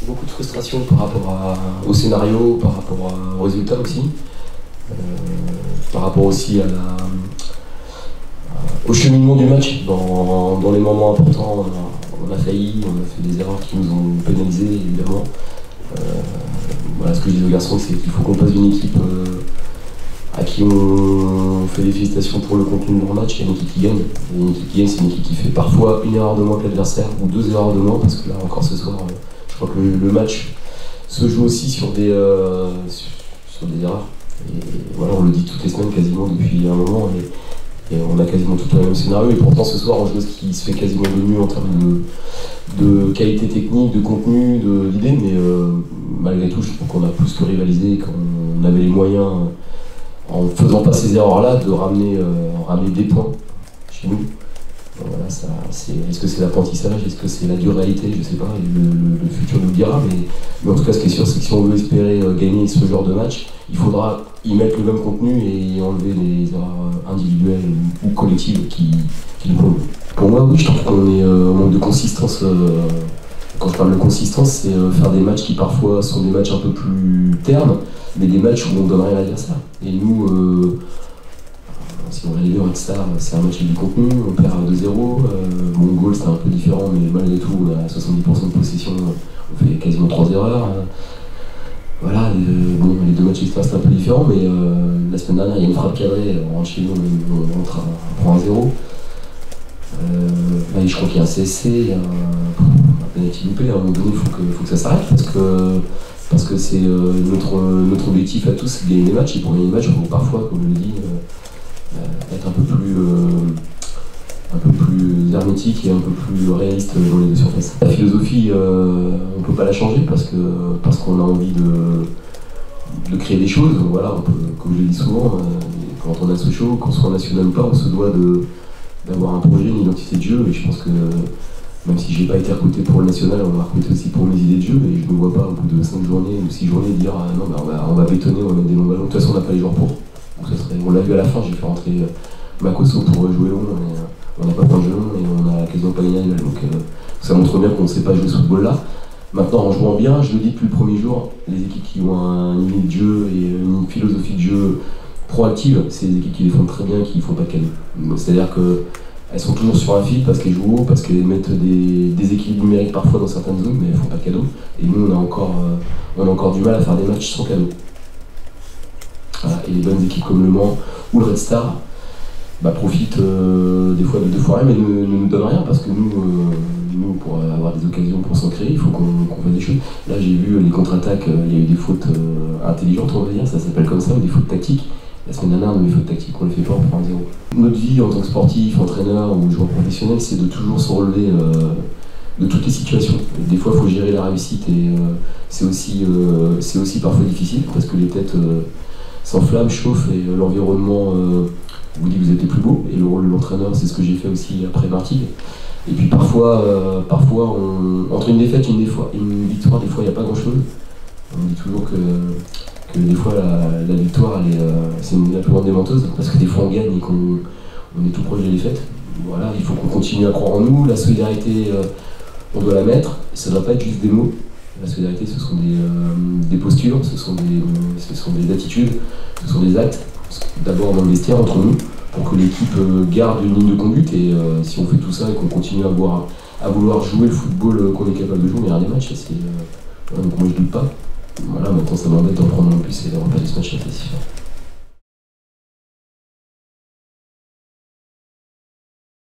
beaucoup de frustration par rapport au scénario, par rapport au résultat aussi, par rapport aussi au cheminement du match. Dans les moments importants, on a failli, on a fait des erreurs qui nous ont pénalisés évidemment. Voilà, ce que je dis aux garçons, c'est qu'il faut qu'on passe d'une équipe à qui on fait des félicitations pour le contenu de leur match, et une équipe qui gagne. Et une équipe qui gagne, c'est une équipe qui fait parfois une erreur de moins que l'adversaire, ou deux erreurs de moins, parce que là encore ce soir, je crois que le match se joue aussi sur des erreurs. Et voilà, on le dit toutes les semaines quasiment depuis un moment, et on a quasiment tout le même scénario, et pourtant ce soir on joue ce qui se fait quasiment de mieux en termes de qualité technique, de contenu, d'idées, mais malgré tout je trouve qu'on a plus que rivalisé, qu'on avait les moyens, en ne faisant pas ces erreurs-là, de ramener des points chez nous. Voilà, est-ce que c'est l'apprentissage, est-ce que c'est la dure réalité, je sais pas, le futur nous le dira, mais en tout cas ce qui est sûr, c'est que si on veut espérer gagner ce genre de match, il faudra y mettre le même contenu et enlever les erreurs individuelles ou collectives qui nous plombent. Pour moi, oui, je trouve qu'on est en manque de consistance. Quand je parle de consistance, c'est faire des matchs qui parfois sont des matchs un peu plus ternes, mais des matchs où on donne rien à l'adversaire. Et nous, si on réalise Red Star, c'est un match avec du contenu, on perd à 2-0. Mon goal c'était un peu différent, mais malgré tout, on a 70% de possession, on fait quasiment 3 erreurs. Voilà, bon, les deux matchs extra c'était un peu différent, mais la semaine dernière il y a une frappe cadrée, on rentre chez nous, on prend un 0. Là je crois qu'il y a un CSC, il y a un penalty loupé, à un moment donné il faut que ça s'arrête, parce que c'est notre objectif à tous, c'est de gagner des matchs, et pour gagner des matchs il faut parfois, comme je le dis, être un peu plus hermétique et un peu plus réaliste dans les deux surfaces. La philosophie, on ne peut pas la changer parce qu'on a envie de créer des choses. Voilà, on peut, comme je le dis souvent, quand on a ce show, qu'on soit national ou pas, on se doit d'avoir un projet, une identité de jeu, et je pense que même si j'ai pas été recruté pour le national, on m'a recruté aussi pour mes idées de jeu, et je ne me vois pas au bout de 5 journées ou 6 journées dire non, on va bétonner, on va mettre des longs ballons. De toute façon on n'a pas les joueurs pour. Donc on l'a vu à la fin, j'ai fait rentrer Makosso pour jouer long, et on n'a pas plein de jeu long et on a quasiment pas gagné. Donc ça montre bien qu'on ne sait pas jouer ce football-là. Maintenant, en jouant bien, je le dis depuis le premier jour, les équipes qui ont une idée de jeu et une philosophie de jeu proactive, c'est les équipes qui les font très bien, qui ne font pas de cadeaux. C'est-à-dire qu'elles sont toujours sur un fil parce qu'elles jouent haut, parce qu'elles mettent des équilibres numériques parfois dans certaines zones, mais elles ne font pas de cadeaux. Et nous, on a encore du mal à faire des matchs sans cadeaux. Voilà. Et les bonnes équipes comme Le Mans ou le Red Star profitent des fois de 2 fois rien, mais ne nous donnent rien, parce que nous, pour avoir des occasions pour s'en créer, il faut qu'on fasse des choses. Là, j'ai vu les contre-attaques, il y a eu des fautes intelligentes, on va dire, ça s'appelle comme ça, ou des fautes tactiques. La semaine dernière, nous, les fautes tactiques, on les fait pas, on prend 0. Notre vie en tant que sportif, entraîneur ou joueur professionnel, c'est de toujours se relever de toutes les situations. Des fois, il faut gérer la réussite, et c'est aussi parfois difficile, parce que les têtes s'enflamment, chauffent, et l'environnement vous dit que vous êtes les plus beaux, et le rôle de l'entraîneur, c'est ce que j'ai fait aussi après Martigues. Et puis parfois entre une défaite et une victoire, des fois il n'y a pas grand-chose. On dit toujours que des fois la victoire, c'est la plus grande des menteuses, parce que des fois on gagne et qu'on est tout proche de la défaite. Voilà, il faut qu'on continue à croire en nous. La solidarité, on doit la mettre, ça ne doit pas être juste des mots. La solidarité, ce sont des postures, ce sont des attitudes, ce sont des actes. D'abord dans le vestiaire entre nous, pour que l'équipe garde une ligne de conduite, et si on fait tout ça et qu'on continue à vouloir jouer le football qu'on est capable de jouer, on ira des matchs. Donc moi je doute pas. Voilà, maintenant ça m'embête d'en prendre en plus et d'avoir perdu ce match, c'est sûr.